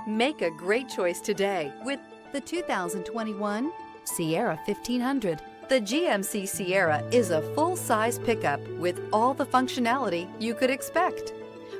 Make a great choice today with the 2021 Sierra 1500. The GMC Sierra is a full-size pickup with all the functionality you could expect.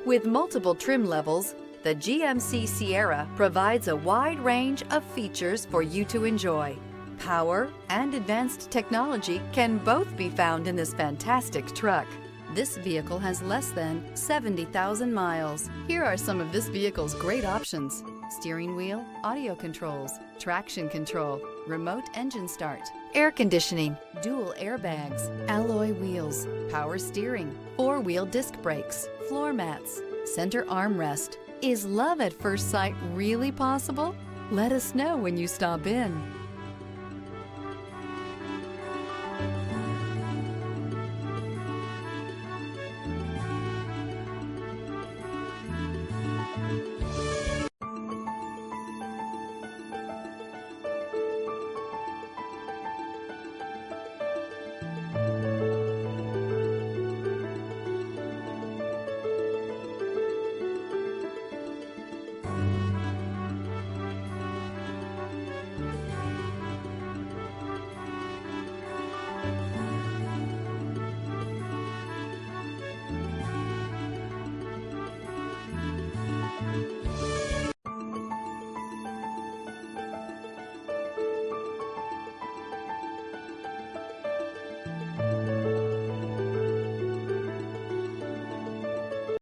With multiple trim levels, the GMC Sierra provides a wide range of features for you to enjoy. Power and advanced technology can both be found in this fantastic truck. This vehicle has less than 70,000 miles. Here are some of this vehicle's great options: steering wheel audio controls, traction control, remote engine start, air conditioning, dual airbags, alloy wheels, power steering, four-wheel disc brakes, floor mats, center armrest. Is love at first sight really possible? Let us know when you stop in.